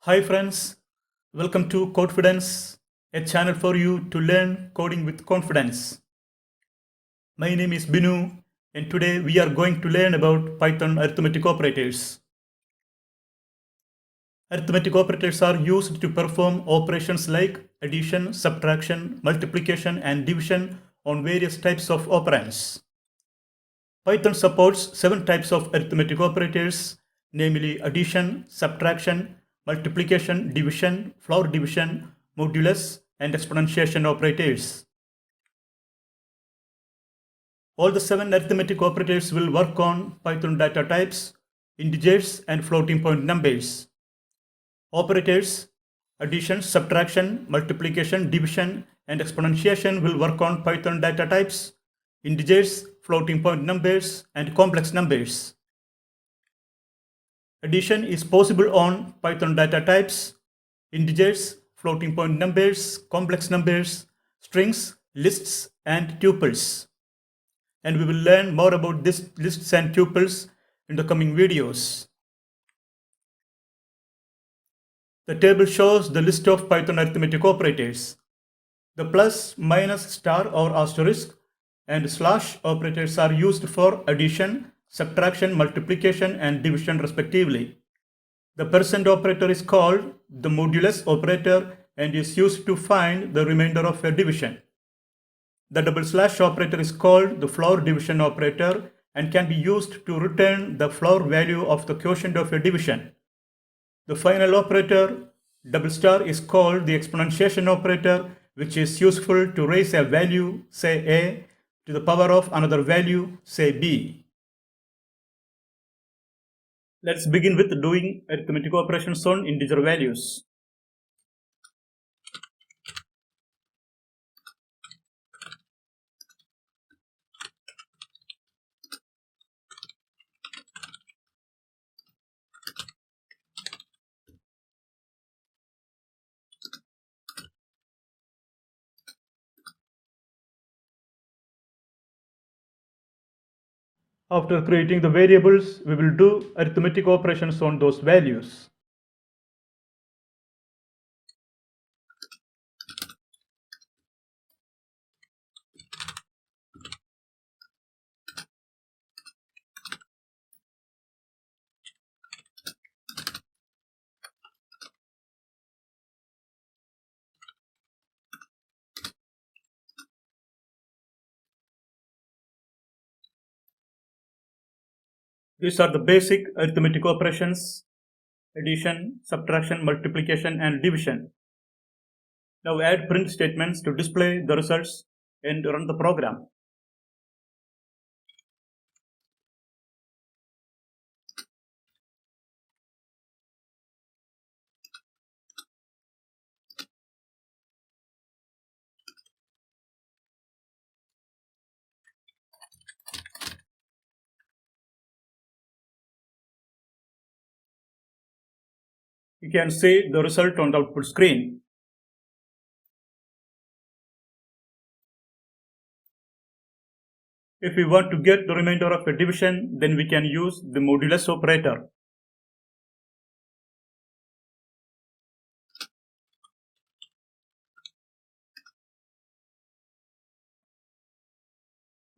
Hi friends, welcome to Codfidence, a channel for you to learn coding with confidence. My name is Binu and today we are going to learn about Python arithmetic operators. Arithmetic operators are used to perform operations like addition, subtraction, multiplication and division on various types of operands. Python supports 7 types of arithmetic operators, namely addition, subtraction, multiplication, division, floor division, modulus, and exponentiation operators. All the 7 arithmetic operators will work on Python data types, integers, and floating point numbers. Operators, addition, subtraction, multiplication, division, and exponentiation will work on Python data types, integers, floating point numbers, and complex numbers. Addition is possible on Python data types, integers, floating point numbers, complex numbers, strings, lists, and tuples. And we will learn more about these lists and tuples in the coming videos. The table shows the list of Python arithmetic operators. The plus, minus, star or asterisk and slash operators are used for addition, subtraction, multiplication, and division respectively. The percent operator is called the modulus operator and is used to find the remainder of a division. The double slash operator is called the floor division operator and can be used to return the floor value of the quotient of a division. The final operator, double star, is called the exponentiation operator, which is useful to raise a value, say a, to the power of another value, say b. Let's begin with doing arithmetic operations on integer values. After creating the variables, we will do arithmetic operations on those values. These are the basic arithmetic operations: addition, subtraction, multiplication, and division. Now add print statements to display the results and run the program. You can see the result on the output screen. If we want to get the remainder of a division, then we can use the modulus operator.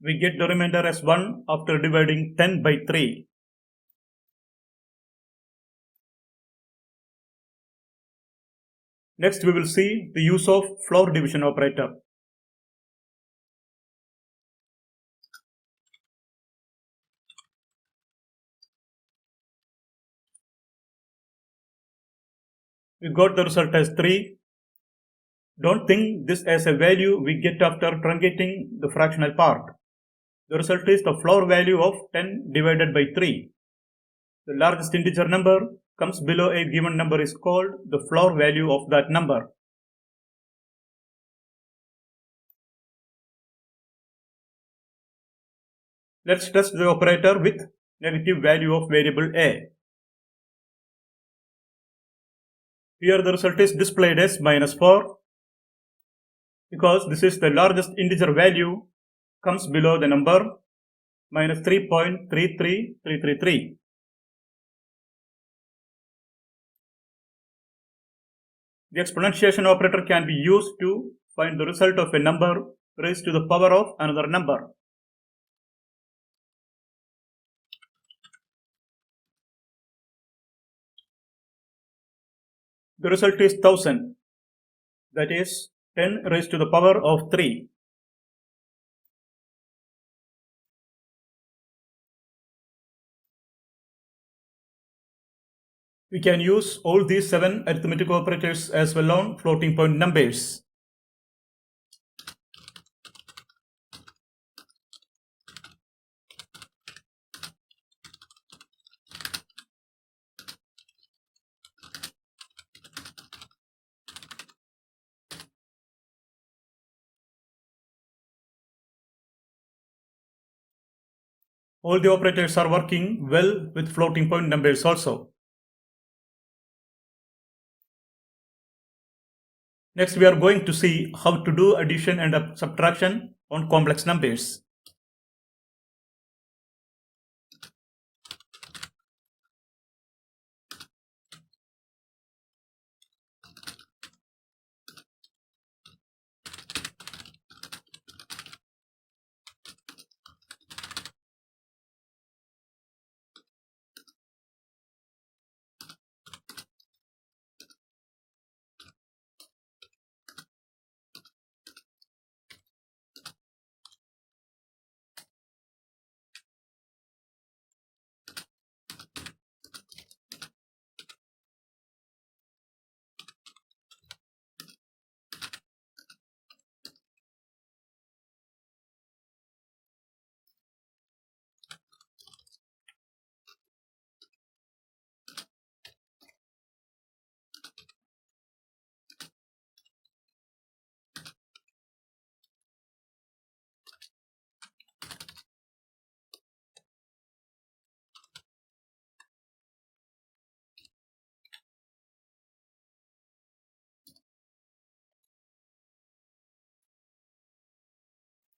We get the remainder as 1 after dividing 10 by 3. Next, we will see the use of floor division operator. We got the result as 3. Don't think this as a value we get after truncating the fractional part. The result is the floor value of 10 divided by 3. The largest integer number comes below a given number is called the floor value of that number. Let's test the operator with negative value of variable a. Here the result is displayed as -4 because this is the largest integer value comes below the number -3.33333. The exponentiation operator can be used to find the result of a number raised to the power of another number. The result is 1000, that is 10 raised to the power of 3. We can use all these 7 arithmetic operators as well on floating point numbers. All the operators are working well with floating point numbers also. Next, we are going to see how to do addition and subtraction on complex numbers.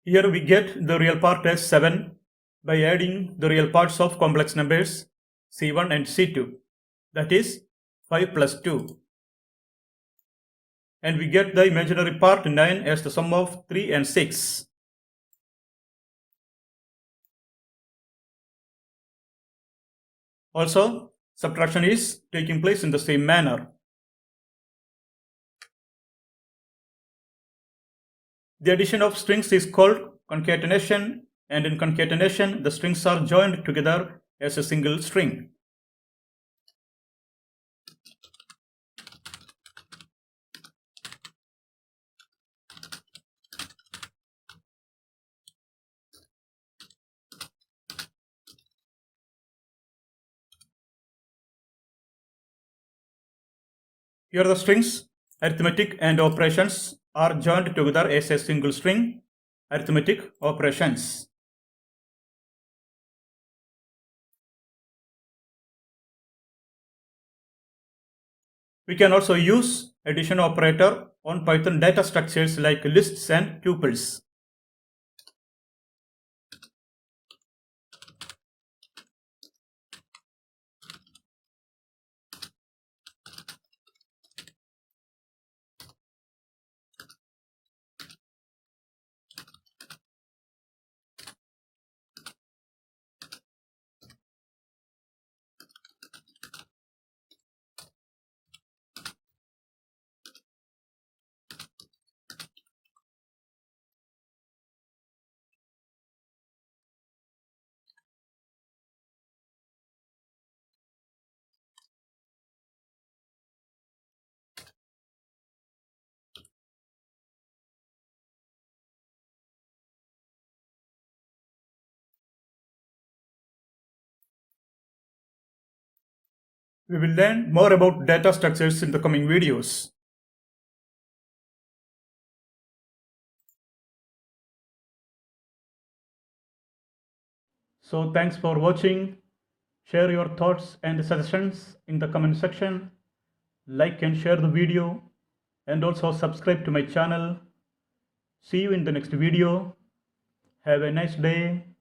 Here we get the real part as 7 by adding the real parts of complex numbers C1 and C2, that is 5 plus 2. And we get the imaginary part 9 as the sum of 3 and 6. Also, subtraction is taking place in the same manner. The addition of strings is called concatenation, and in concatenation, the strings are joined together as a single string. Here the strings arithmetic and operations are joined together as a single string, arithmetic operations. We can also use addition operator on Python data structures like lists and tuples. We will learn more about data structures in the coming videos. So thanks for watching. Share your thoughts and suggestions in the comment section. Like and share the video, and also subscribe to my channel. See you in the next video. Have a nice day.